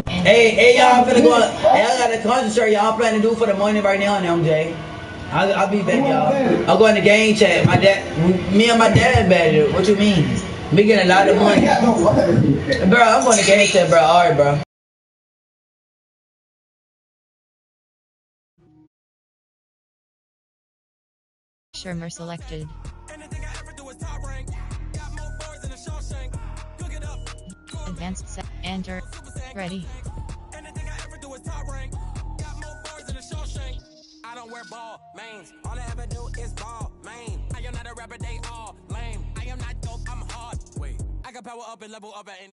Hey, y'all, I'm finna go. Hey, I got a concert y'all planning to do for the morning right now, MJ. I'll be back, y'all. I'll go in the game chat. My dad, me and my dad better. What you mean? We getting a lot of money. Bro, I'm going to game chat, bro. Alright, bro. Shermer selected. Advanced set. Enter. Ready. I don't wear ball mains. All I ever do is ball main. I am not a rapper, they all lame. I am not dope, I'm hard. Wait, I can power up and level up at any.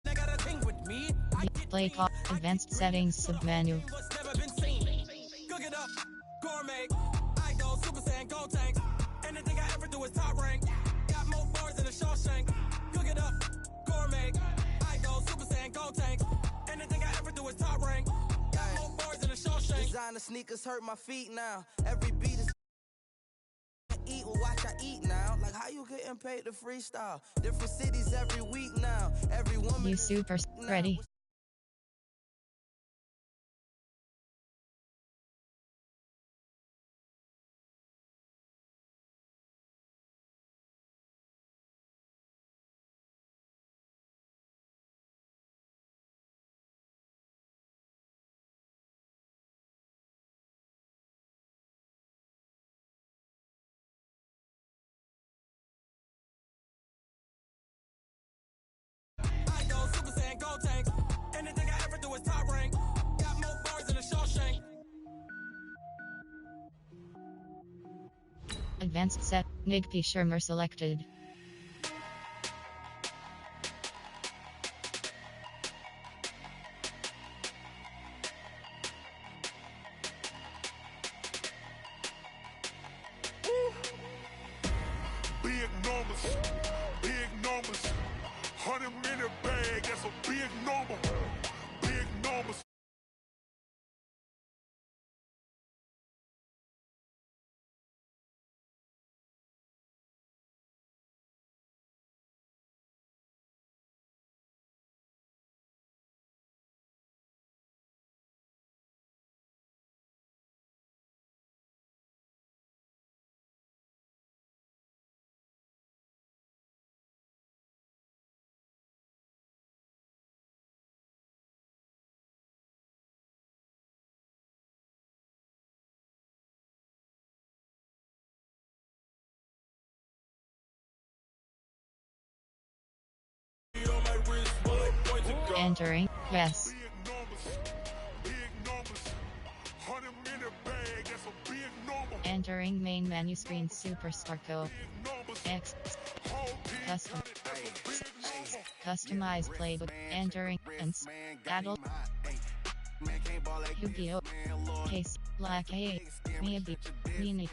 They got a thing with me. Play call. Advanced settings submenu. Never been seen. Cook it up, gourmet. I go Super Saiyan, go tank. Anything I ever do is top rank. Got more bars than a Shawshank. Cook it up, gourmet. I go Super Saiyan, go tank. Anything I ever do is top rank. Got more bars than a Shawshank. Designer sneakers hurt my feet now. Every beat is eat, well, watch I eat now. Like how you getting paid to freestyle? Different cities every week now. Every woman You super ready. I go Super Saiyan, go tank. Anything I ever do is top rank. Got more bars than a Shawshank. Advanced set. Nigpi Shermer selected. Big numbers, 100-minute bag, that's a big number, big numbers. Entering. Yes. Big numbers, 100-minute bag, that's a big number. Entering main menu screen Superstar Co. X. Custom. Customize playbook. Entering. And adult. Yu-Gi-Oh! Case. Black A. Miyagi. Mini.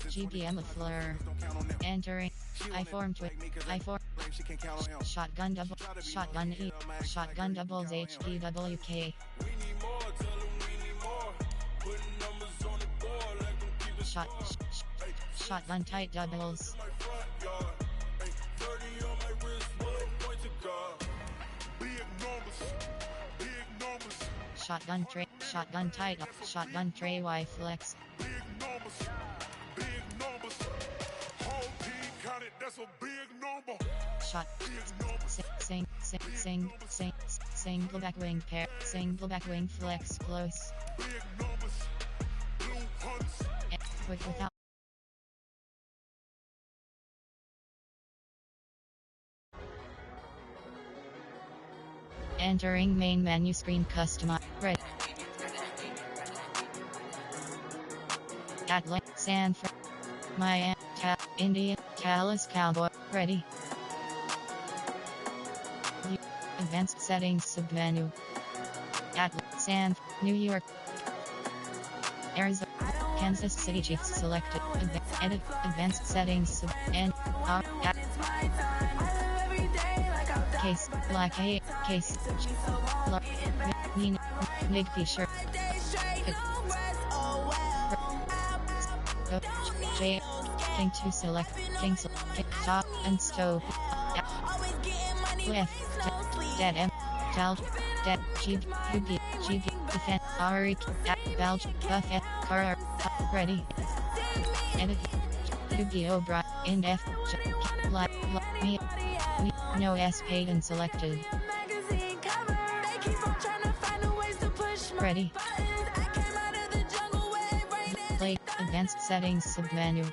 GBM of Fleur. Entering. I form Shotgun double. Shotgun E. Shotgun doubles HDWK. Shotgun tight doubles. Shotgun tray. Shotgun tight. Shotgun tray Y flex. Big numbers, whole team counted, that's a big number. Shot. Single back wing pair. Single back wing flex close. Big numbers, blue hunts. Quick without. Entering main menu screen customize. Red. Atlanta, San Fran, Miami, India, Dallas Cowboy. Ready. Advanced settings submenu. Atlanta, New York, Arizona, Kansas City Chiefs selected. Edit advanced settings and case like a case Nick Fisher J King to select King top and stove left dead M Dal dead GB defend Ari Belge Buffett Car ready edit Yu-Gi-Oh! In F me no S paid and selected ready play advanced settings submenu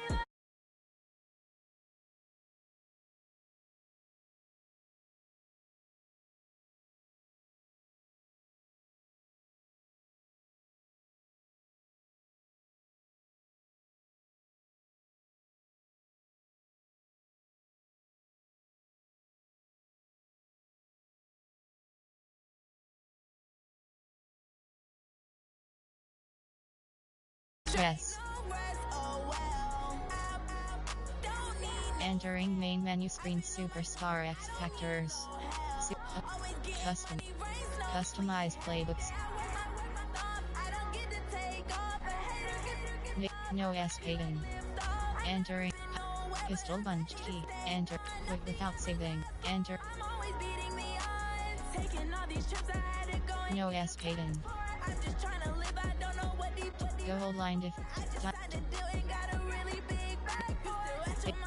Press. Entering main menu screen Superstar X Factors. Customize playbooks. No S Payton. Entering pistol bunch key. Enter without saving. Enter. No S Payton. Go hold line if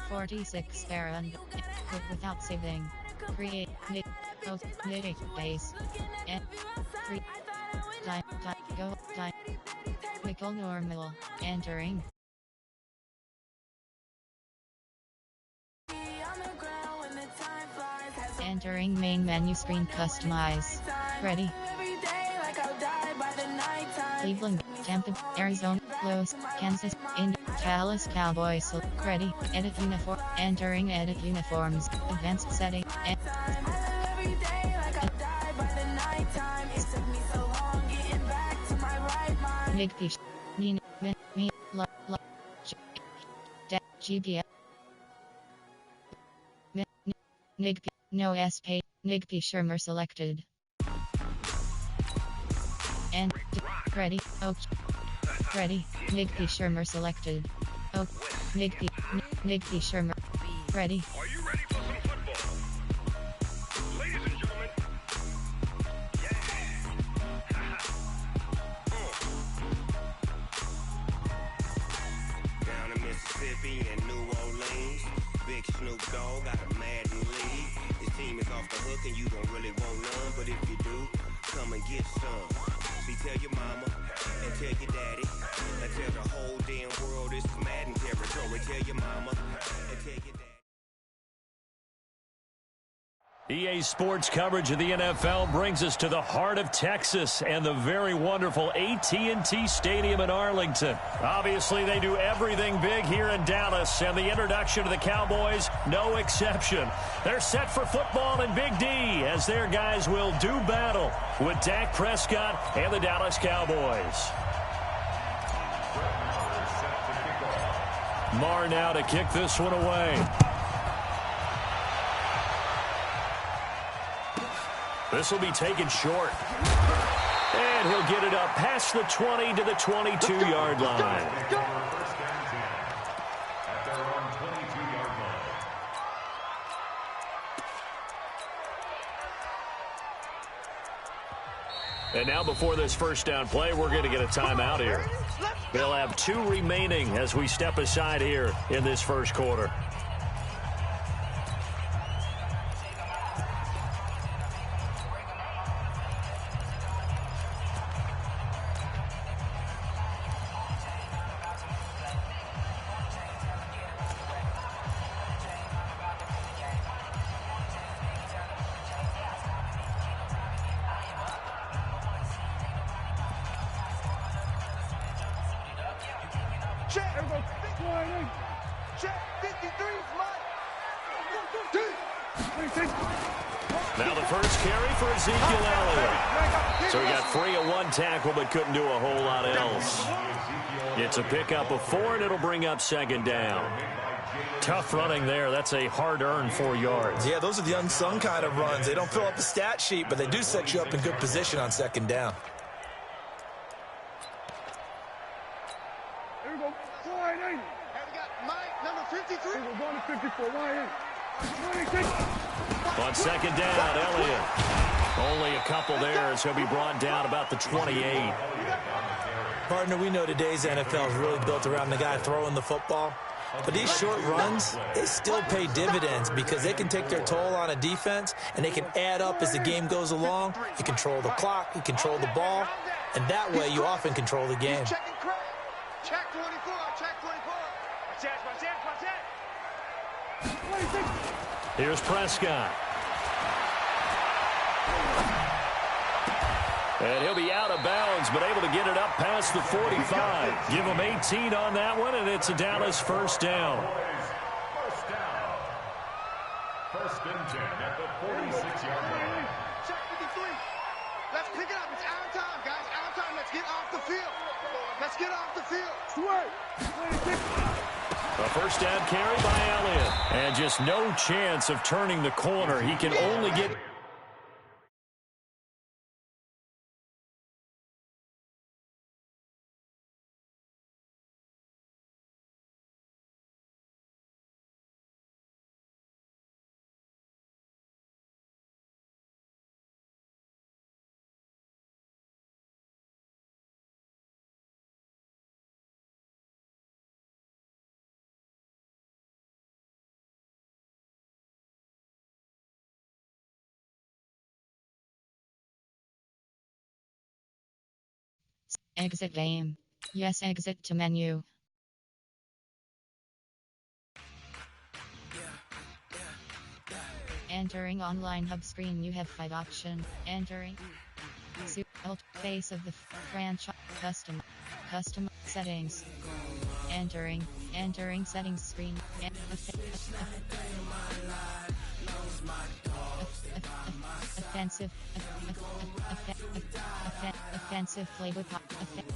46 Farah without saving. Create knitting base and 3 go time Nickel normal entering entering main menu screen customize ready Cleveland, Tampa, Arizona, Los, Kansas, Dallas Cowboys. Ready, edit uniform, entering edit uniforms, advanced setting, Nick Pish, me, GPS, Nick, no S pay, Nick P. Shermer selected. And ready, ready, Nick P. Shermer selected. Nick P. Shermer. Ready. Are you ready for some football? Ladies and gentlemen. Down in Mississippi and New Orleans, Big Snoop Dogg got a Madden league. His team is off the hook and you don't really want none, but if you do, come and get some. Tell your mama and tell your daddy and tell the whole damn world this is Madden territory. Tell your mama and tell your daddy. EA Sports coverage of the NFL brings us to the heart of Texas and the very wonderful AT&T Stadium in Arlington. Obviously, they do everything big here in Dallas, and the introduction of the Cowboys, no exception. They're set for football in Big D as their guys will do battle with Dak Prescott and the Dallas Cowboys. Marr now to kick this one away. This will be taken short. And he'll get it up past the 20 to the 22-yard line. And now before this first down play, we're going to get a timeout here. They'll have 2 remaining as we step aside here in this first quarter. Check, everybody, big line, check, 53, fly, 1, 2, 3, 26. Now the first carry for Ezekiel Elliott. So he got free of one tackle but couldn't do a whole lot else. It's a pickup of 4, and it'll bring up second down. Tough running there. That's a hard-earned 4 yards. Yeah, those are the unsung kind of runs. They don't fill up the stat sheet, but they do set you up in good position on second down. Here we go. Wide 80. And we got Mike, number 53. We're going to 54. Wide 80. On second down, Elliott. Only a couple there, so he'll be brought down about the 28. Partner, we know today's NFL is really built around the guy throwing the football. But these short runs, they still pay dividends because they can take their toll on a defense, and they can add up as the game goes along. You control the clock, you control the ball, and that way you often control the game. Check 24, check 24. Here's Prescott. And he'll be out of bounds, but able to get it up past the 45. Give him 18 on that one, and it's a Dallas first down. First and 10 at the 46-yard line. Check 53. Let's pick it up. It's out of time, guys. Out of time. Let's get off the field. Let's get off the field. A first down carry by Elliott. And just no chance of turning the corner. He can only get... Exit game. Yes, exit to menu. Entering online hub screen, you have 5 options. Entering alt face of the franchise, custom settings. Entering settings screen. Offensive playbook.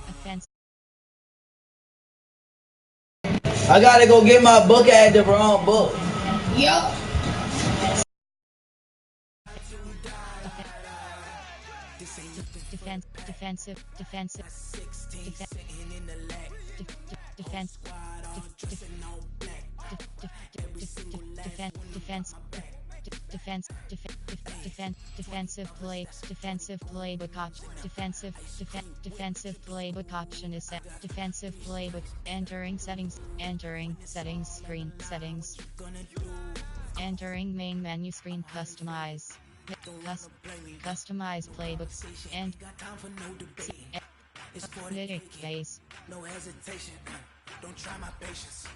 Offensive. I gotta go get my book. I had the wrong book. Yup. Defensive. Defensive playbook option is set. Defensive playbook. Entering settings screen. Settings. Entering main menu screen. Customize playbooks and base. No hesitation. Don't try my patience.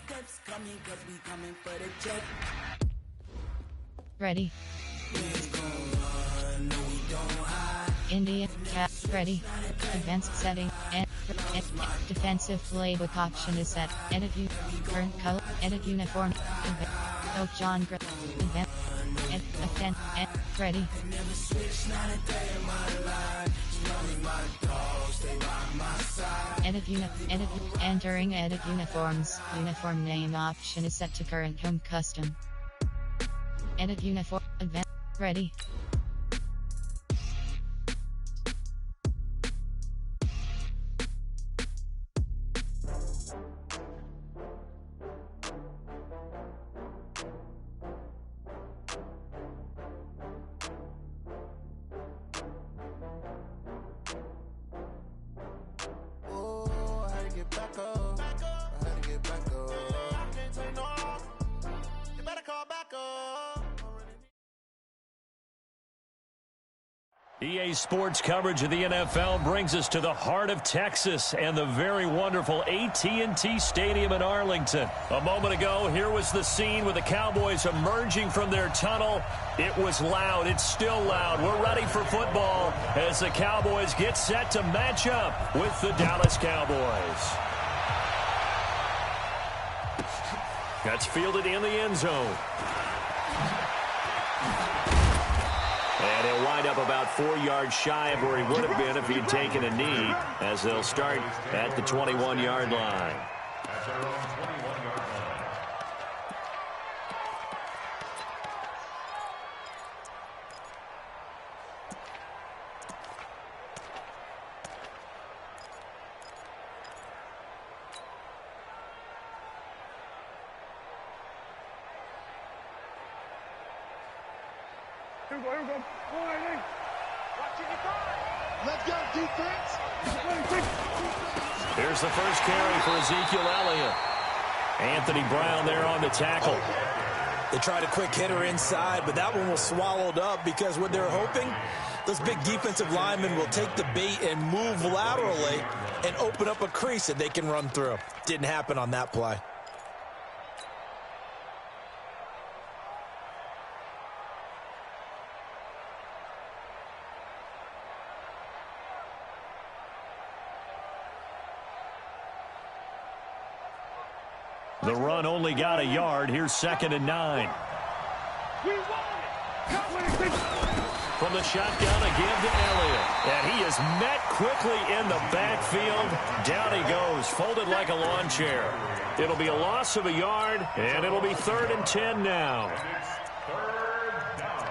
Steps coming 'cause we coming for the check. Ready. India cat ready. Advanced setting and defensive playbook option is set. Edit current color. Edit uniform. Oak John Grip. Ready. Entering edit uniforms. Uniform name option is set to current home custom. Edit uniform. Advanced. Ready. EA Sports coverage of the NFL brings us to the heart of Texas and the very wonderful AT&T Stadium in Arlington. A moment ago, here was the scene with the Cowboys emerging from their tunnel. It was loud. It's still loud. We're ready for football as the Cowboys get set to match up with the Dallas Cowboys. That's fielded in the end zone. And he'll wind up about 4 yards shy of where he would have been if he had taken a knee, as they'll start at the 21-yard line. At their own 21-yard line. Here we go. Wide 8. Let's go, defense. Here's the first carry for Ezekiel Elliott. Anthony Brown there on the tackle. They tried a quick hitter inside, but that one was swallowed up because what they're hoping, those big defensive linemen will take the bait and move laterally and open up a crease that they can run through. Didn't happen on that play. The run only got a yard. Here's 2nd and 9. From the shotgun again to Elliott. And he is met quickly in the backfield. Down he goes, folded like a lawn chair. It'll be a loss of a yard, and it'll be 3rd and 10 now. Third down.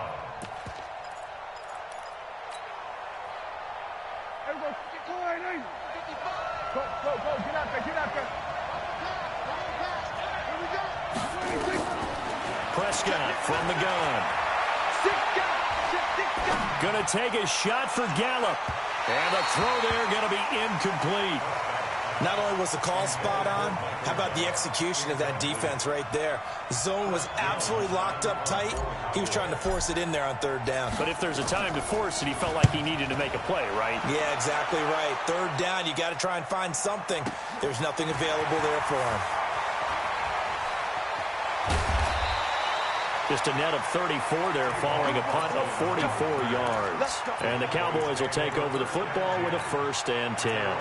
Wide 8. Go. Get out there. Prescott from the gun. Gonna take a shot for Gallup. And the throw there gonna be incomplete. Not only was the call spot on, how about the execution of that defense right there? The zone was absolutely locked up tight. He was trying to force it in there on 3rd down. But if there's a time to force it, he felt like he needed to make a play, right? Yeah, exactly right. 3rd down, you got to try and find something. There's nothing available there for him. Just a net of 34 there following a punt of 44 yards. And the Cowboys will take over the football with a 1st and 10.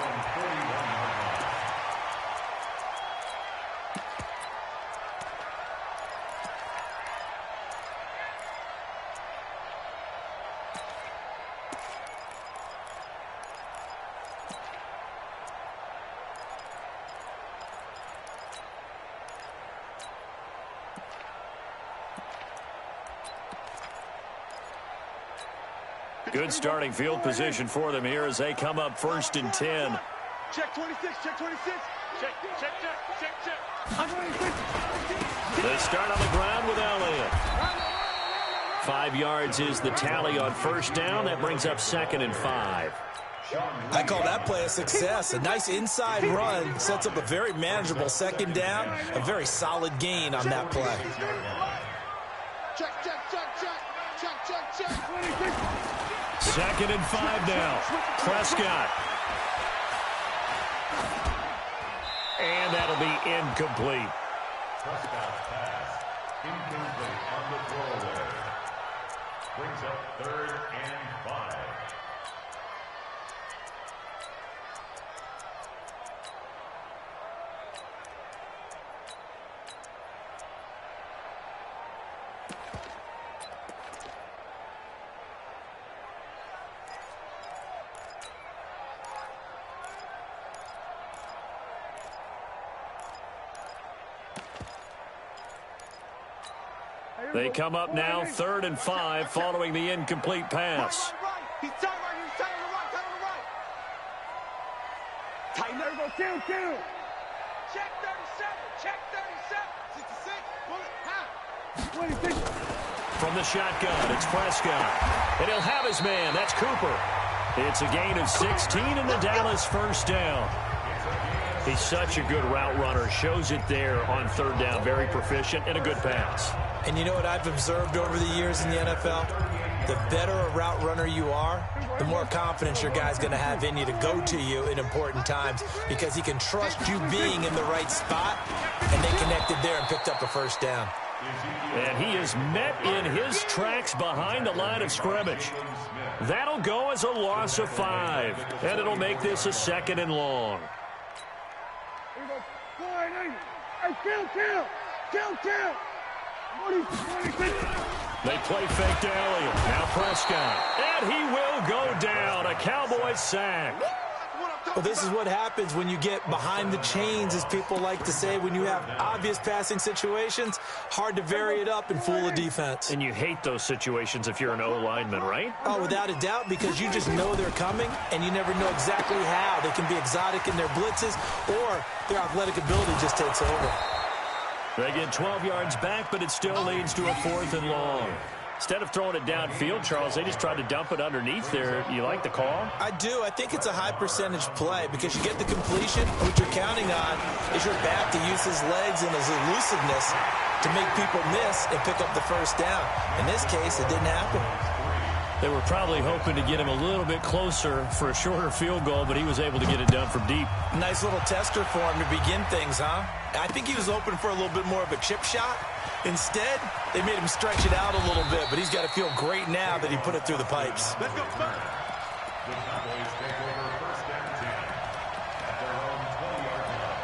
Good starting field position for them here as they come up 1st and 10. Check 26. Check 26. Check. They start on the ground with Elliott. 5 yards is the tally on 1st down. That brings up 2nd and 5. I call that play a success. A nice inside run sets up a very manageable 2nd down. A very solid gain on that play. Check. 2nd and 5 now. Prescott. And that'll be incomplete. Prescott's pass. Incomplete on the throwaway. Brings up 3rd and 5. They come up now 3rd and 5 following the incomplete pass. He's tight right. Tighten there. Go. Kill. Check 37. 66. Bullet. Half. 26. From the shotgun, it's Prescott. And he'll have his man. That's Cooper. It's a gain of 16 and the Dallas 1st down. He's such a good route runner. Shows it there on 3rd down. Very proficient and a good pass. And you know what I've observed over the years in the NFL? The better a route runner you are, the more confidence your guy's going to have in you to go to you in important times because he can trust you being in the right spot, and they connected there and picked up a 1st down. And he is met in his tracks behind the line of scrimmage. That'll go as a loss of 5, and it'll make this a 2nd and long. Wide 8. Hey, kill. Kill. 46. They play fake to Elliott. Now Prescott. And he will go down. A Cowboys sack. Well, this is what happens when you get behind the chains, as people like to say. When you have obvious passing situations, hard to vary it up and fool a defense. And you hate those situations if you're an O-lineman, right? Oh, without a doubt, because you just know they're coming, and you never know exactly how. They can be exotic in their blitzes, or their athletic ability just takes over. They get 12 yards back, but it still leads to a 4th and long. Instead of throwing it downfield, Charles, they just tried to dump it underneath there. You like the call? I do. I think it's a high percentage play because you get the completion. What you're counting on is your back to use his legs and his elusiveness to make people miss and pick up the first down. In this case, it didn't happen. They were probably hoping to get him a little bit closer for a shorter field goal, but he was able to get it done from deep. Nice little tester for him to begin things, huh? I think he was hoping for a little bit more of a chip shot. Instead, they made him stretch it out a little bit, but he's got to feel great now that he put it through the pipes. Let's go. The Cowboys take over 1st and 10 at their own 20-yard line.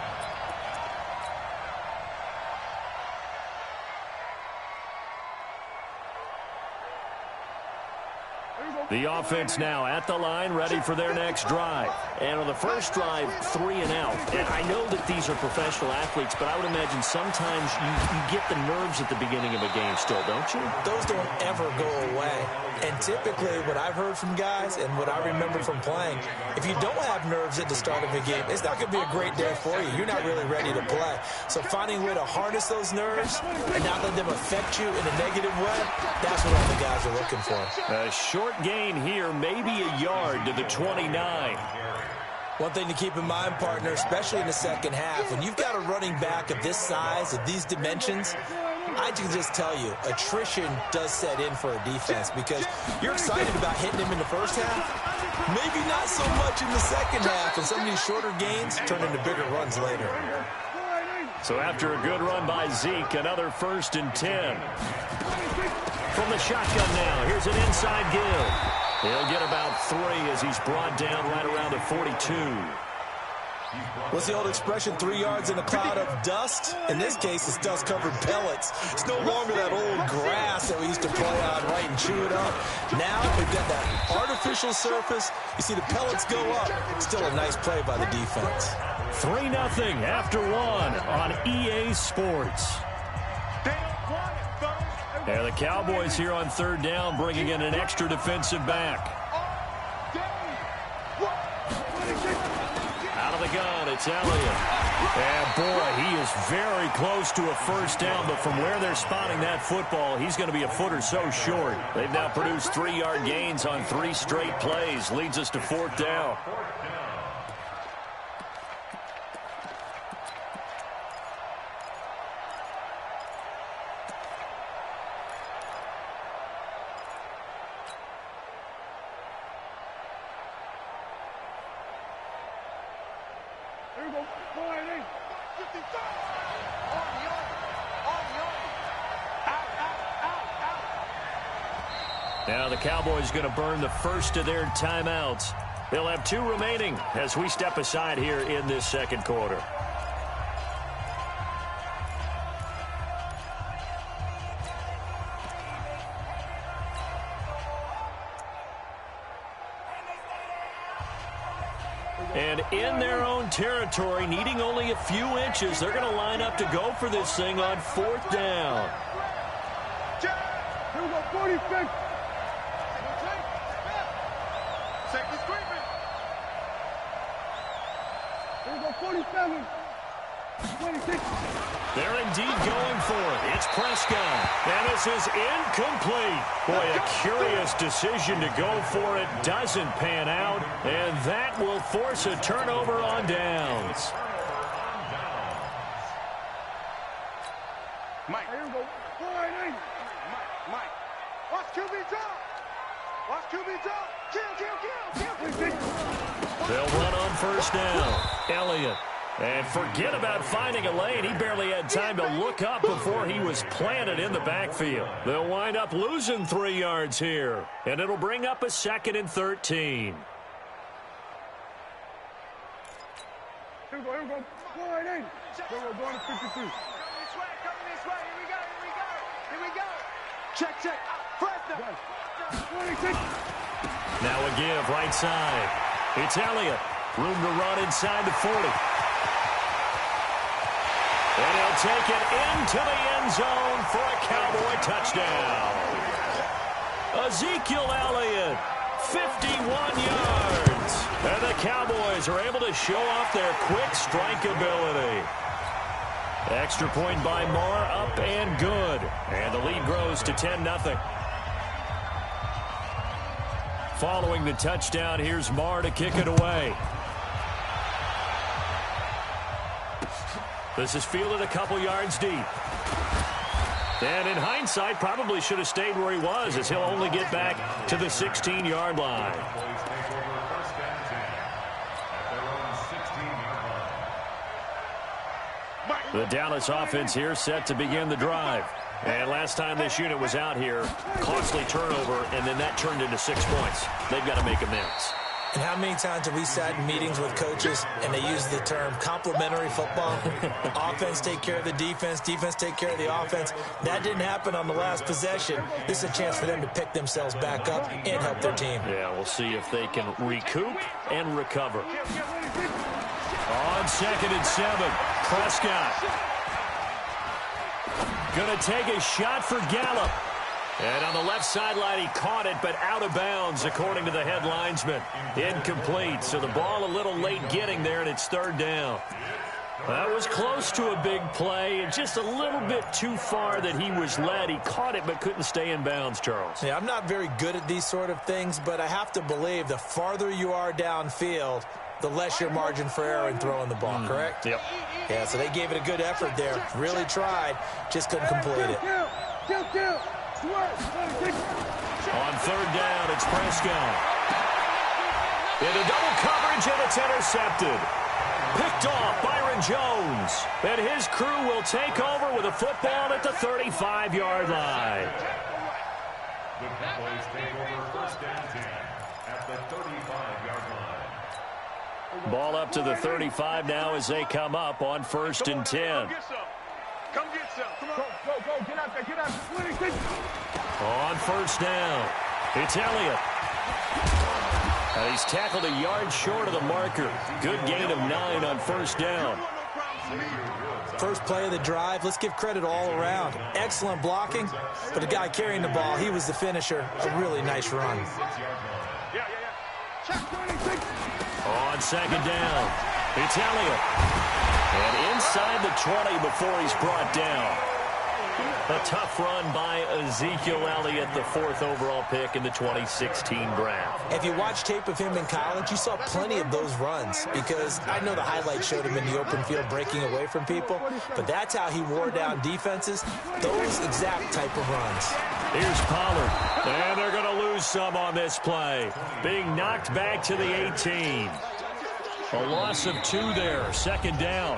The offense now at the line, ready for their next drive. And on the first drive, 3 and out. And I know that these are professional athletes, but I would imagine sometimes you get the nerves at the beginning of a game still, don't you? Those don't ever go away. And typically, what I've heard from guys and what I remember from playing, if you don't have nerves at the start of a game, it's not going to be a great day for you. You're not really ready to play. So finding a way to harness those nerves and not let them affect you in a negative way, that's what all the guys are looking for. A short gain here, maybe a yard to the 29. One thing to keep in mind, partner, especially in the second half, when you've got a running back of this size, of these dimensions, I can just tell you, attrition does set in for a defense because you're excited about hitting him in the first half, maybe not so much in the second half, and some of these shorter gains turn into bigger runs later. So after a good run by Zeke, another 1st and 10. From the shotgun now, here's an inside give. He'll get about 3 as he's brought down right around the 42. What's the old expression, 3 yards in a cloud of dust? In this case, it's dust-covered pellets. It's no longer that old grass that we used to play on, right, and chew it up. Now we've got that artificial surface. You see the pellets go up. Still a nice play by the defense. 3-0 after 1 on EA Sports. And the Cowboys here on 3rd down, bringing in an extra defensive back. Out of the gun, it's Elliott. And boy, he is very close to a 1st down, but from where they're spotting that football, he's going to be a foot or so short. They've now produced 3-yard gains on 3 straight plays. Leads us to 4th down. Now the Cowboys going to burn the first of their timeouts. They'll have 2 remaining as we step aside here in this second quarter. And in their own territory, needing only a few inches, they're going to line up to go for this thing on 4th down. Here we go, 46. Safety screaming. Here we go, 47. 26. They're indeed going for it. It's Prescott. And this is incomplete. Boy, a curious decision to go for it. Doesn't pan out. And that will force a turnover on downs. Mike. Here we go, 48. Mike. Watch QB drop. Watch QB drop. Kill. They'll run on 1st down. Elliott. And forget about finding a lane. He barely had time to look up before he was planted in the backfield. They'll wind up losing 3 yards here. And it'll bring up a 2nd and 13. Here we go, 48. Here we go, going to 52. Check. Fresno. Now a give right side. It's Elliott. Room to run inside the 40. And he'll take it into the end zone for a Cowboy touchdown. Ezekiel Elliott, 51 yards. And the Cowboys are able to show off their quick strike ability. Extra point by Marr, up and good. And the lead grows to 10-0. Following the touchdown, here's Marr to kick it away. This is fielded a couple yards deep. And in hindsight, probably should have stayed where he was, as he'll only get back to the 16-yard line. The Dallas offense here set to begin the drive. And last time this unit was out here, costly turnover, and then that turned into 6 points. They've got to make amends. And how many times have we sat in meetings with coaches and they use the term complementary football? Offense take care of the defense, defense take care of the offense. That didn't happen on the last possession. This is a chance for them to pick themselves back up and help their team. Yeah, we'll see if they can recoup and recover. On 2nd and 7, Prescott. Going to take a shot for Gallup. And on the left sideline, he caught it, but out of bounds, according to the head linesman. Incomplete, so the ball a little late getting there, and it's 3rd down. That was close to a big play, and just a little bit too far that he was led. He caught it, but couldn't stay in bounds, Charles. Yeah, I'm not very good at these sort of things, but I have to believe the farther you are downfield, the less your margin for error in throwing the ball, correct? Yep. Yeah, so they gave it a good effort there. Really tried, just couldn't complete it. On 3rd down, it's Prescott. Into double coverage, and it's intercepted. Picked off Byron Jones. And his crew will take over with a football at the 35-yard line. The Cowboys take over 1st and 10 at the 35-yard line. Ball up to the 35 now as they come up on 1st and 10. Come get some. Go. Get out there. On 1st down, it's Elliott. He's tackled a yard short of the marker. Good gain of 9 on 1st down. First play of the drive, let's give credit all around. Excellent blocking, but the guy carrying the ball, he was the finisher. A really nice run. On 2nd down, it's Elliott. And inside the 20 before he's brought down. A tough run by Ezekiel Elliott, the 4th overall pick in the 2016 draft. If you watch tape of him in college, you saw plenty of those runs, because I know the highlights showed him in the open field breaking away from people, but that's how he wore down defenses, those exact type of runs. Here's Pollard, and they're going to lose some on this play. Being knocked back to the 18. A loss of 2 there, 2nd down.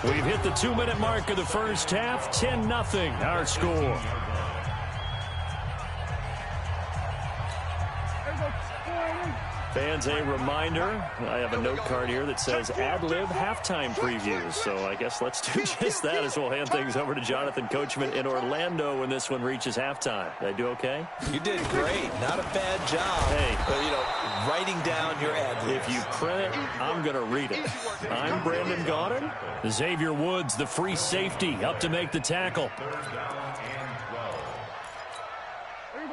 We've hit the 2-minute mark of the first half, 10-0, our score. Fans, a reminder, I have a note card here that says ad-lib halftime previews. So I guess let's do just that as we'll hand things over to Jonathan Coachman in Orlando when this one reaches halftime. Did I do okay? You did great. Not a bad job. Hey. But, you know, writing down your ad-libs. If you print it, I'm going to read it. I'm Brandon Gaudin. Xavier Woods, the free safety, up to make the tackle.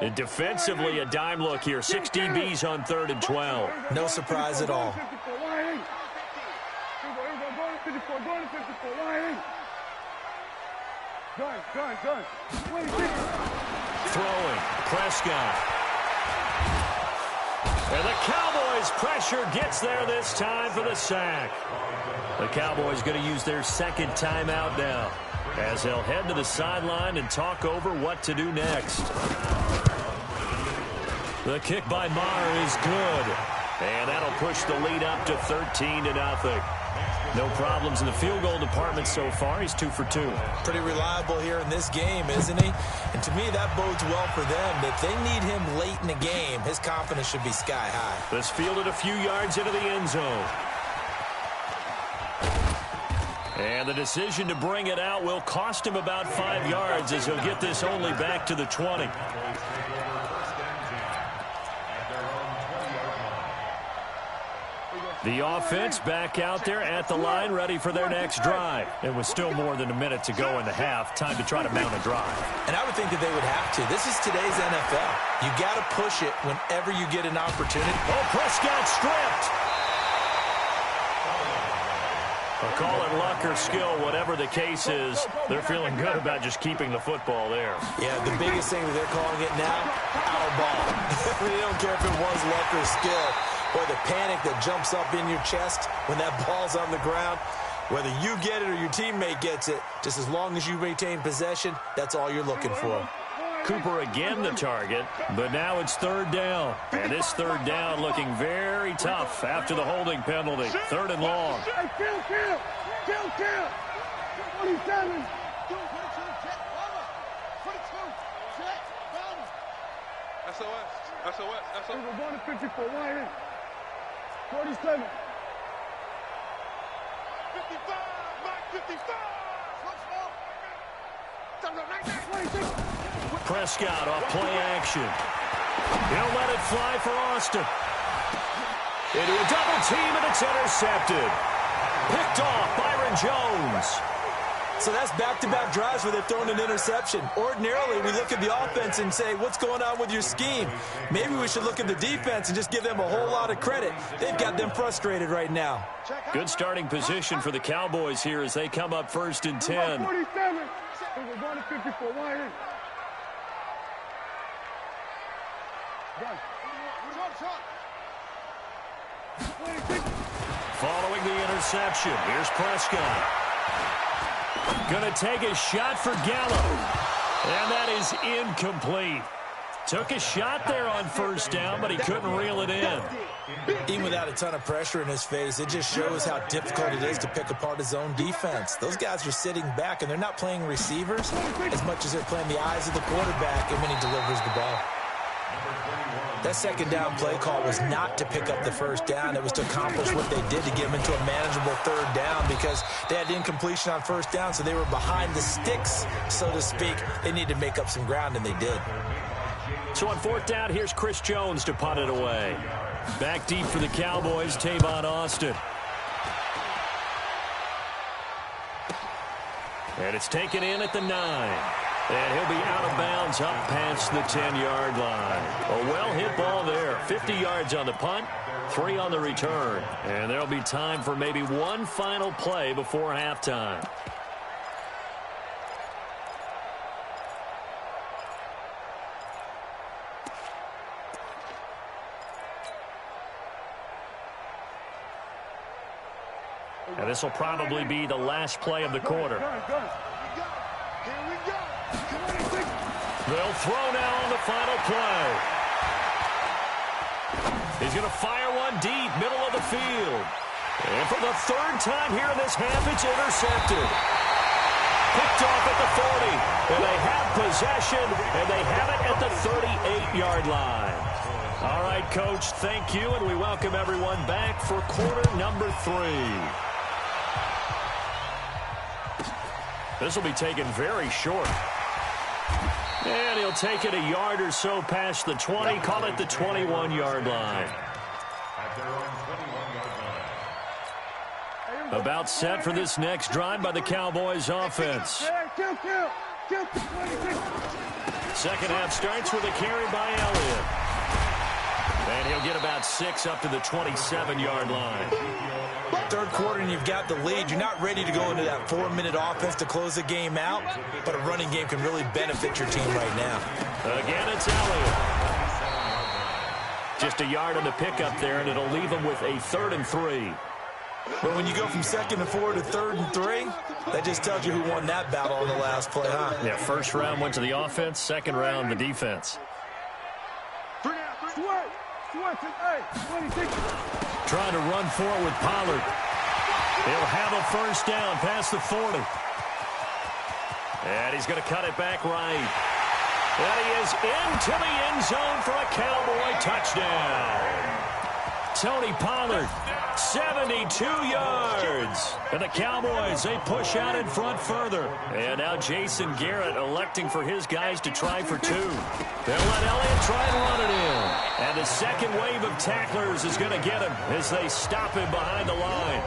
And defensively, a dime look here. 6 DBs on 3rd and 12. No surprise at all. Throwing, Prescott. And the Cowboys' pressure gets there this time for the sack. The Cowboys going to use their 2nd timeout now, as they'll head to the sideline and talk over what to do next. The kick by Marr is good. And that'll push the lead up to 13-0. No problems in the field goal department so far. He's 2 for 2. Pretty reliable here in this game, isn't he? And to me, that bodes well for them. If they need him late in the game, his confidence should be sky high. This fielded a few yards into the end zone. And the decision to bring it out will cost him about 5 yards as he'll get this only back to the 20. The offense back out there at the line, ready for their next drive. It was still more than a minute to go in the half. Time to try to mount a drive. And I would think that they would have to. This is today's NFL. You got to push it whenever you get an opportunity. Oh, Prescott stripped. A call it luck or skill, whatever the case is, they're feeling good about just keeping the football there. Yeah, the biggest thing that they're calling it now, our ball. They don't care if it was luck or skill, or the panic that jumps up in your chest when that ball's on the ground. Whether you get it or your teammate gets it, just as long as you retain possession, that's all you're looking for. Cooper again the target, but now it's third down. And this third down looking very tough after the holding penalty. Third and long. Hey, kill. 27. SOS. We're going to 54. Wide in. 47. 55. Mike 55. Prescott off play action. He'll let it fly for Austin. Into a double team, and it's intercepted. Picked off Byron Jones. So that's back-to-back drives where they've thrown an interception. Ordinarily, we look at the offense and say, what's going on with your scheme? Maybe we should look at the defense and just give them a whole lot of credit. They've got them frustrated right now. Good starting position for the Cowboys here as they come up first and 10. 47. We're going to 54. Wide in. Following the interception, here's Prescott. Gonna take a shot for Gallo. And that is incomplete. Took a shot there on first down, but he couldn't reel it in. Even without a ton of pressure in his face, it just shows how difficult it is to pick apart his own defense. Those guys are sitting back, and they're not playing receivers as much as they're playing the eyes of the quarterback and when he delivers the ball. That second down play call was not to pick up the first down. It was to accomplish what they did to get them into a manageable third down because they had incompletion on first down, so they were behind the sticks, so to speak. They needed to make up some ground, and they did. So on fourth down, here's Chris Jones to punt it away. Back deep for the Cowboys, Tavon Austin. And it's taken in at the 9. And he'll be out of bounds up past the 10-yard line. A well-hit ball there. 50 yards on the punt, 3 on the return. And there'll be time for maybe one final play before halftime. And this will probably be the last play of the quarter. They'll throw now on the final play. He's going to fire one deep, middle of the field. And for the third time here in this half, it's intercepted. Picked off at the 40. And they have possession, and they have it at the 38-yard line. All right, Coach, thank you, and we welcome everyone back for quarter number 3. This will be taken very short. And he'll take it a yard or so past the 20. Call it the 21-yard line. About set for this next drive by the Cowboys offense. Second half starts with a carry by Elliott. And he'll get about 6 up to the 27-yard line. Third quarter and you've got the lead. You're not ready to go into that 4-minute offense to close the game out, but a running game can really benefit your team right now. Again, it's Elliott. Just a yard on the pickup there, and it'll leave them with a 3rd and 3. But when you go from 2nd and 4 to 3rd and 3, that just tells you who won that battle on the last play, huh? Yeah, first round went to the offense, second round the defense. Trying to run forward with Pollard. He'll have a first down past the 40. And he's going to cut it back right. And he is into the end zone for a Cowboy touchdown. Tony Pollard. 72 yards. And the Cowboys, they push out in front further. And now Jason Garrett electing for his guys to try for 2. They'll let Elliott try and run it in. And the second wave of tacklers is going to get him as they stop him behind the line.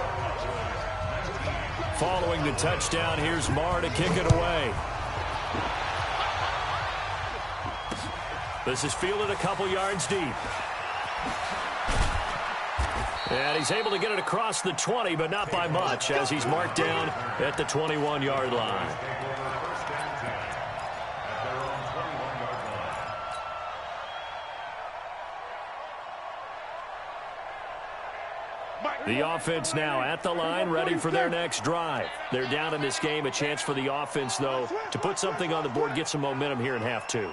Following the touchdown, here's Marr to kick it away. This is fielded a couple yards deep. And he's able to get it across the 20, but not by much, as he's marked down at the 21-yard line. The offense now at the line, ready for their next drive. They're down in this game. A chance for the offense, though, to put something on the board, get some momentum here in half 2.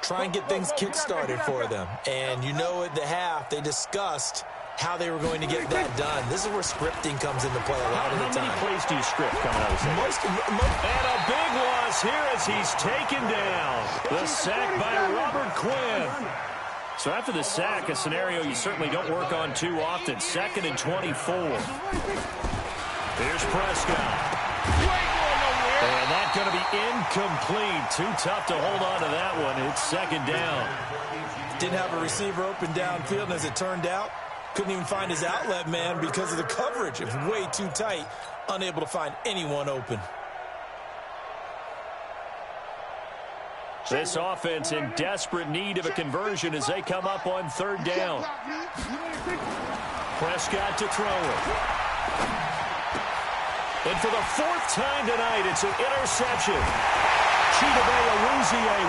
Try and get things kick-started for them. And you know at the half, they discussed how they were going to get that done. This is where scripting comes into play a lot of the time. How many plays do you script coming out of this? And a big loss here as he's taken down. The sack by Robert Quinn. So after the sack, a scenario you certainly don't work on too often. 2nd and 24. Here's Prescott. And that's going to be incomplete. Too tough to hold on to that one. It's 2nd down. Didn't have a receiver open downfield, and as it turned out, couldn't even find his outlet man because of the coverage. It was way too tight, unable to find anyone open. This offense in desperate need of a conversion as they come up on 3rd down. Prescott to throw it. And for the 4th time tonight, it's an interception. Chidobe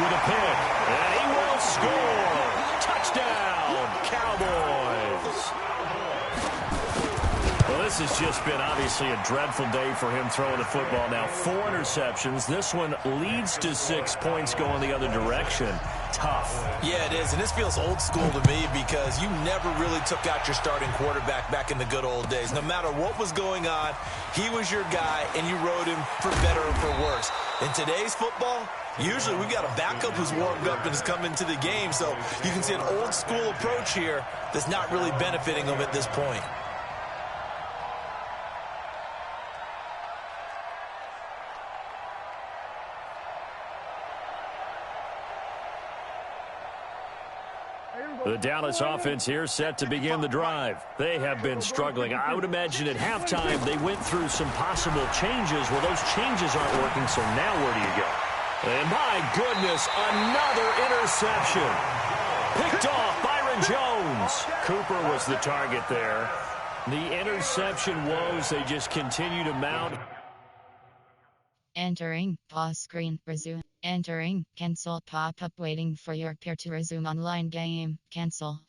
with a pick. And he will score. Touchdown, Cowboys. Well, this has just been obviously a dreadful day for him throwing the football. Now 4 interceptions. This one leads to 6 points going the other direction. Tough. Yeah, it is, and this feels old school to me because you never really took out your starting quarterback back in the good old days. No matter what was going on, he was your guy, and you rode him for better or for worse. In today's football, usually we've got a backup who's warmed up and has come into the game, so you can see an old school approach here that's not really benefiting them at this point. The Dallas offense here set to begin the drive. They have been struggling. I would imagine at halftime they went through some possible changes. Well, those changes aren't working, so now where do you go? And my goodness, another interception. Picked off Byron Jones. Cooper was the target there. The interception woes, they just continue to mount. Entering pause screen, resume. Entering cancel pop-up waiting for your peer to resume online game. Cancel.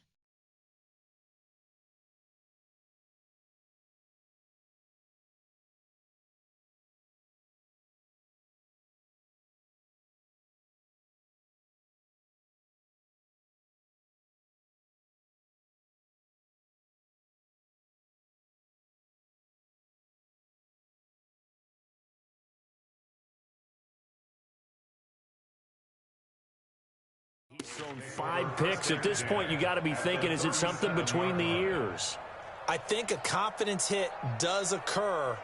He's thrown 5 picks. At this point, you got to be thinking, is it something between the ears? I think a confidence hit does occur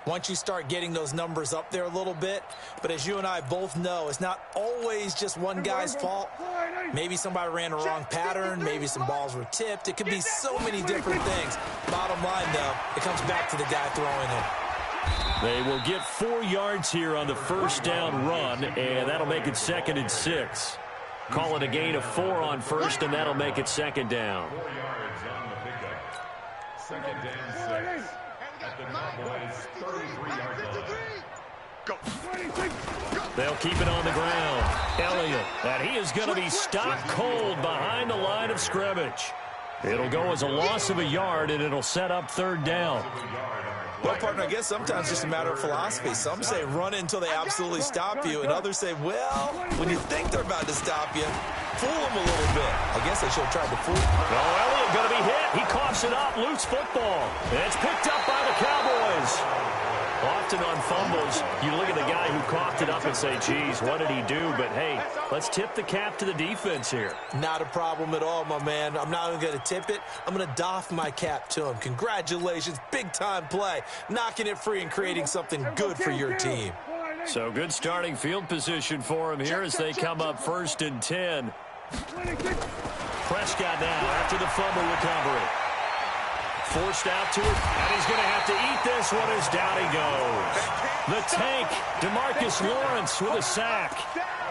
once you start getting those numbers up there a little bit. But as you and I both know, it's not always just one guy's fault. Maybe somebody ran a wrong pattern. Maybe some balls were tipped. It could be so many different things. Bottom line, though, it comes back to the guy throwing it. They will get 4 yards here on the first down run, and that'll make it 2nd and 6. Call it a gain of 4 on first, and that'll make it 2nd down. 4 yards on the pickup. 2nd and 6. At the Cowboys' 33-yard line. They'll keep it on the ground. Elliott, and he is going to be stopped cold behind the line of scrimmage. It'll go as a loss of a yard, and it'll set up 3rd down. Well, partner, I guess sometimes it's just a matter of philosophy. Some say run until they absolutely stop you, and others say, well, when you think they're about to stop you, fool them a little bit. I guess they should have tried to fool them. Oh, Elliott going to be hit. He coughs it up. Loose football. And it's picked up by the Cowboys. Often on fumbles, you look at the guy who coughed it up and say, geez, what did he do? But, hey, let's tip the cap to the defense here. Not a problem at all, my man. I'm not even going to tip it. I'm going to doff my cap to him. Congratulations. Big-time play. Knocking it free and creating something good for your team. So good starting field position for him here as they come up 1st and 10. Prescott now after the fumble recovery. Forced out to it, and he's going to have to eat this one as down he goes. The tank, DeMarcus Lawrence with a sack.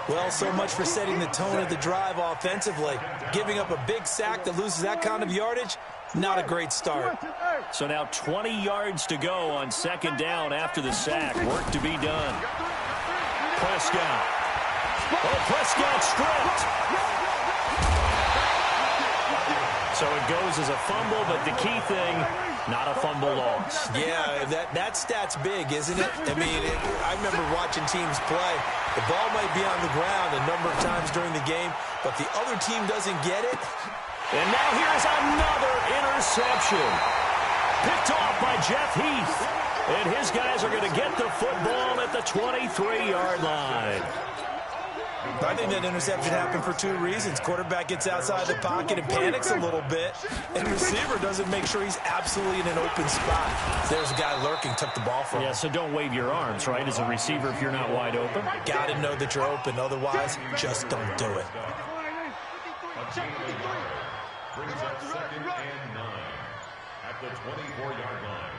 Well, so much for setting the tone of the drive offensively. Giving up a big sack that loses that kind of yardage, not a great start. So now 20 yards to go on 2nd down after the sack. Work to be done. Prescott. Oh, Prescott stripped. So it goes as a fumble, but the key thing, not a fumble loss. Yeah, that stat's big, isn't it? I mean, I remember watching teams play. The ball might be on the ground a number of times during the game, but the other team doesn't get it. And now here's another interception. Picked off by Jeff Heath. And his guys are going to get the football at the 23-yard line. I think that interception happened for 2 reasons. Quarterback gets outside the pocket and panics a little bit, and receiver doesn't make sure he's absolutely in an open spot. There's a guy lurking, took the ball from him. Yeah, so don't wave your arms, right, as a receiver if you're not wide open. Got to know that you're open, otherwise just don't do it. Brings up 2nd and 9 at the 24-yard line.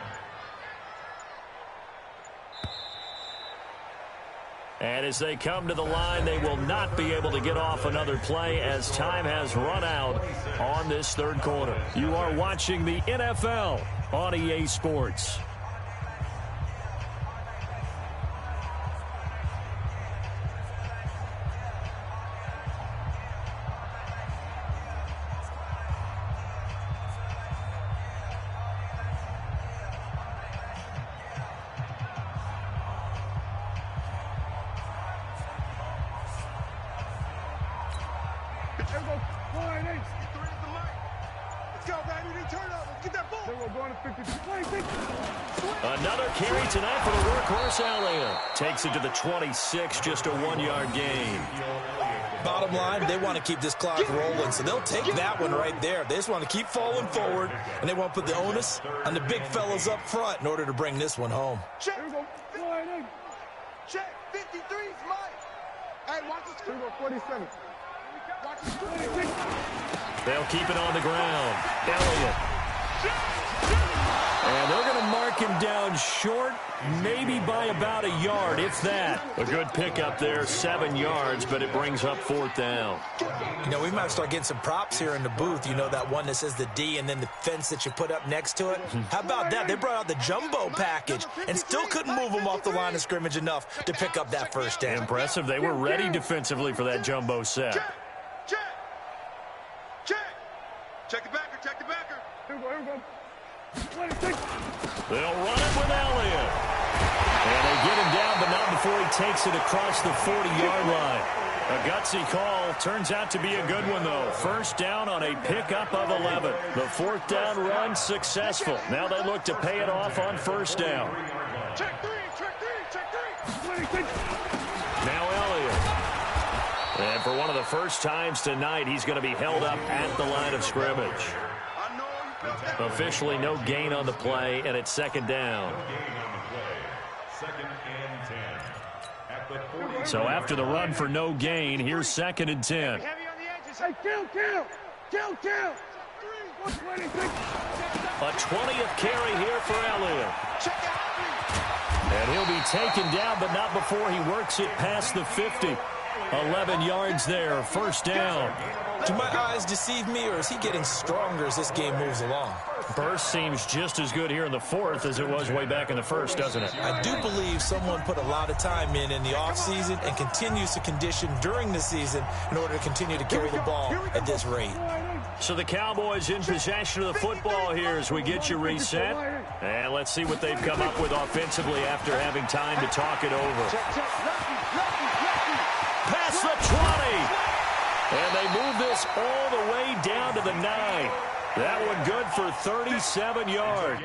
And as they come to the line, they will not be able to get off another play as time has run out on this 3rd quarter. You are watching the NFL on EA Sports. Another carry tonight for the workhorse Elliott. Takes it to the 26, just a 1-yard gain. Bottom line, they want to keep this clock rolling, so they'll take that one right there. They just want to keep falling forward, and they want to put the onus on the big fellas up front in order to bring this one home. Check. Check. 53's Mike. Hey, watch the screen. 47. Watch the screen. They'll keep it on the ground. Elliott. And they're going to mark him down short, maybe by about a yard, if that. A good pickup there, 7 yards, but it brings up 4th down. You know, we might start getting some props here in the booth. You know, that one that says the D and then the fence that you put up next to it? How about that? They brought out the jumbo package and still couldn't move them off the line of scrimmage enough to pick up that 1st down. Impressive. They were ready defensively for that jumbo set. Check. Check the backer. Check the backer. Here we go. They'll run it with Elliott. And they get him down, but not before he takes it across the 40-yard line. A gutsy call. Turns out to be a good one, though. 1st down on a pickup of 11. The 4th down run successful. Now they look to pay it off on 1st down. Check three. Now Elliott. And for one of the first times tonight, he's going to be held up at the line of scrimmage. Officially no gain on the play, and it's 2nd down. So after the run for no gain, here's 2nd and 10. Hey, kill. A 20th carry here for Elliott. And he'll be taken down, but not before he works it past the 50. 11 yards there, 1st down. Do my eyes deceive me, or is he getting stronger as this game moves along? Burst seems just as good here in the 4th as it was way back in the 1st, doesn't it? I do believe someone put a lot of time in the offseason and continues to condition during the season in order to continue to carry the ball at this rate. So the Cowboys in possession of the football here as we get you reset. And let's see what they've come up with offensively after having time to talk it over. Past the 20. And they move this all the way down to the 9. That one good for 37 yards.